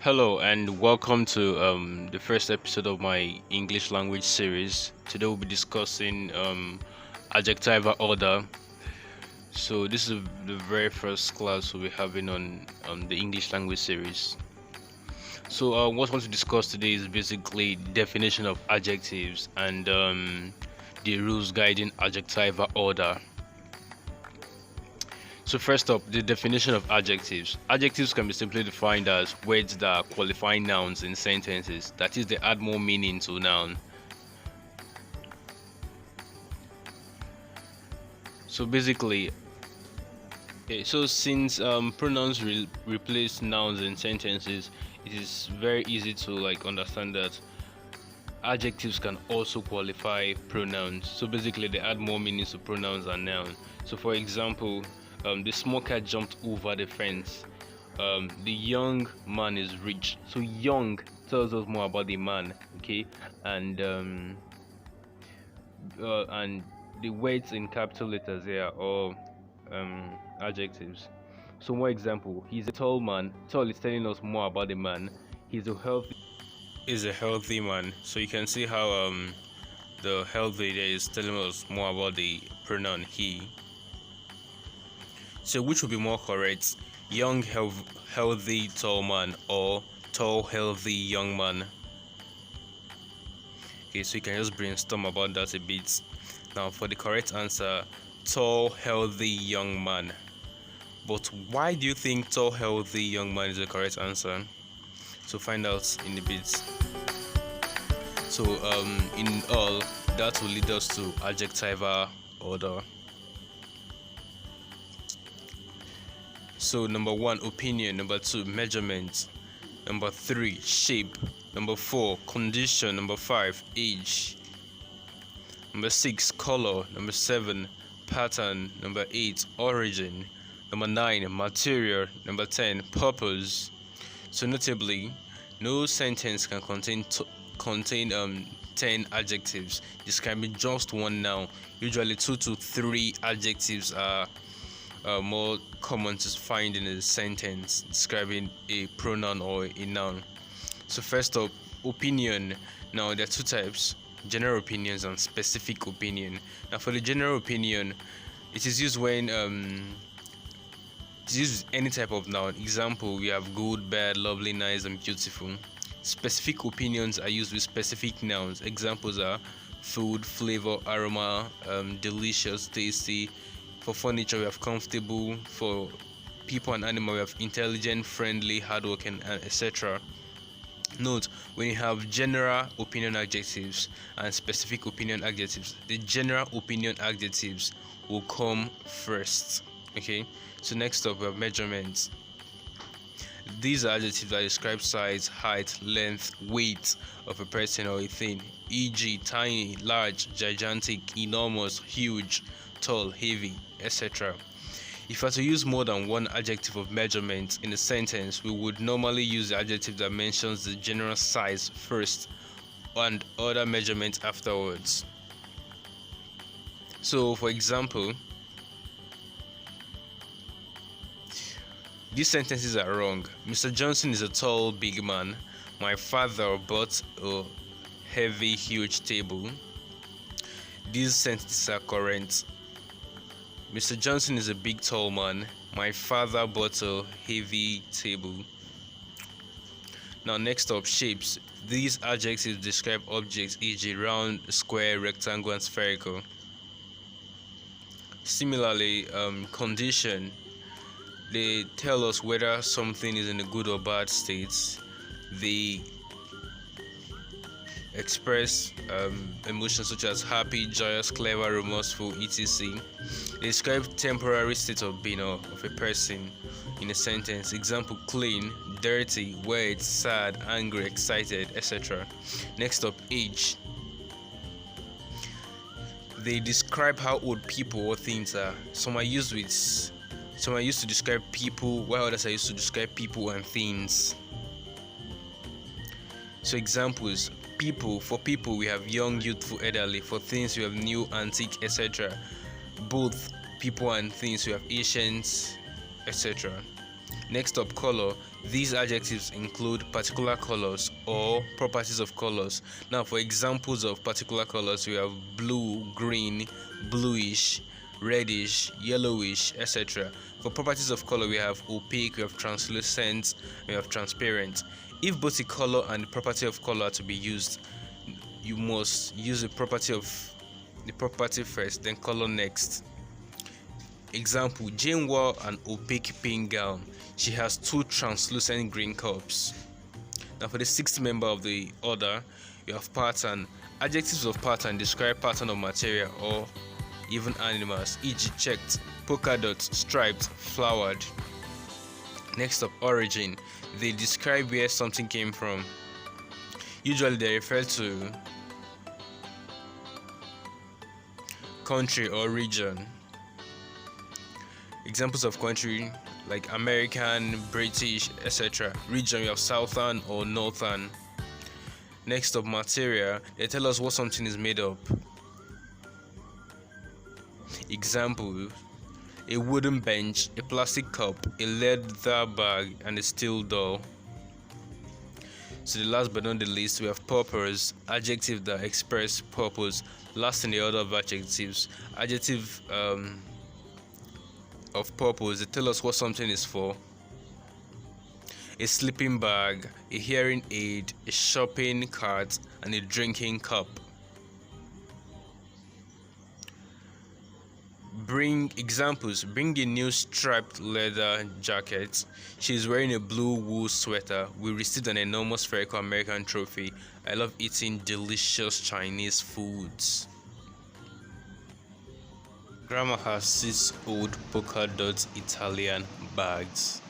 Hello and welcome to the first episode of my English language series. Today we'll be discussing adjectival order. So this is the very first class we'll be having on the English language series. So what I want to discuss today is basically definition of adjectives and the rules guiding adjectival order. So first up, the definition of adjectives. Adjectives can be simply defined as words that are qualifying nouns in sentences. That is, they add more meaning to a noun. So basically, since pronouns replace nouns in sentences, it is very easy to understand that adjectives can also qualify pronouns. So basically, they add more meanings to pronouns than nouns. So for example, the smoker jumped over the fence. The young man is rich. So young tells us more about the man, okay? And the words in capital letters here are adjectives. So more example, he's a tall man. Tall is telling us more about the man. He's a healthy man. So you can see how the healthy there is telling us more about the pronoun he. So which would be more correct? Young, healthy, tall man, or tall, healthy, young man? Okay, so you can just brainstorm about that a bit. Now for the correct answer, tall, healthy, young man. But why do you think tall, healthy, young man is the correct answer? So find out in a bit. So in all, that will lead us to adjectival order. So number 1, opinion. Number 2, measurement. Number 3, shape. Number 4, condition. Number 5, age. Number 6, color. Number 7, pattern. Number 8, origin. Number 9, material. Number 10, purpose. So notably, no sentence can contain 10 adjectives. This can be just one noun. Usually 2 to 3 adjectives are more common to find in a sentence describing a pronoun or a noun. So first up, opinion. Now there are 2 types: general opinions and specific opinion. Now for the general opinion, it is used when it is any type of noun. Example, we have good, bad, lovely, nice, and beautiful. Specific opinions are used with specific nouns. Examples are food, flavor, aroma, delicious, tasty. For furniture, we have comfortable. For people and animal, we have intelligent, friendly, hardworking, and etc. Note, when you have general opinion adjectives and specific opinion adjectives, the general opinion adjectives will come first. Okay, so next up we have measurements. These are adjectives that describe size, height, length, weight of a person or a thing, e.g. tiny, large, gigantic, enormous, huge, tall, heavy, etc. If we are to use more than one adjective of measurement in a sentence, we would normally use the adjective that mentions the general size first and other measurements afterwards. So for example, these sentences are wrong. Mr. Johnson is a tall, big man. My father bought a heavy, huge table. These sentences are correct. Mr. Johnson is a big, tall man. My father bought a heavy table. Now next up, shapes. These adjectives describe objects, e.g. round, square, rectangle, and spherical. Similarly, condition. They tell us whether something is in a good or bad state. They express emotions such as happy, joyous, clever, remorseful, etc. They describe temporary state of being of a person in a sentence. Example, clean, dirty, wet, sad, angry, excited, etc. Next up, age. They describe how old people or things are. Some are used to describe people, while others are used to describe people and things. So examples: people. For people we have young, youthful, elderly. For things we have new, antique, etc. Both people and things we have ancient, etc. Next up, color. These adjectives include particular colors or properties of colors. Now, for examples of particular colors, we have blue, green, bluish, reddish, yellowish, etc. For properties of color, we have opaque, we have translucent, we have transparent. If both the color and the property of color are to be used, you must use the property first, then color next. Example: Jane wore an opaque pink gown. She has 2 translucent green cups. Now, for the 6th member of the order, you have pattern. Adjectives of pattern describe pattern of material or even animals, e.g. checked, polka dot, striped, flowered. Next up, origin. They describe where something came from. Usually they refer to country or region. Examples of country like American, British, etc. Region, you have southern or northern. Next up, material. They tell us what something is made of. Example: a wooden bench, a plastic cup, a leather bag, and a steel doll. So the last but not the least, we have purpose. Adjective that express purpose. Last in the order of adjectives. Adjective of purpose, they tell us what something is for. A sleeping bag, a hearing aid, a shopping cart, and a drinking cup. Bring examples. Bring a new striped leather jacket. She is wearing a blue wool sweater. We received an enormous spherical American trophy. I love eating delicious Chinese foods. Grandma has 6 old polka dot Italian bags.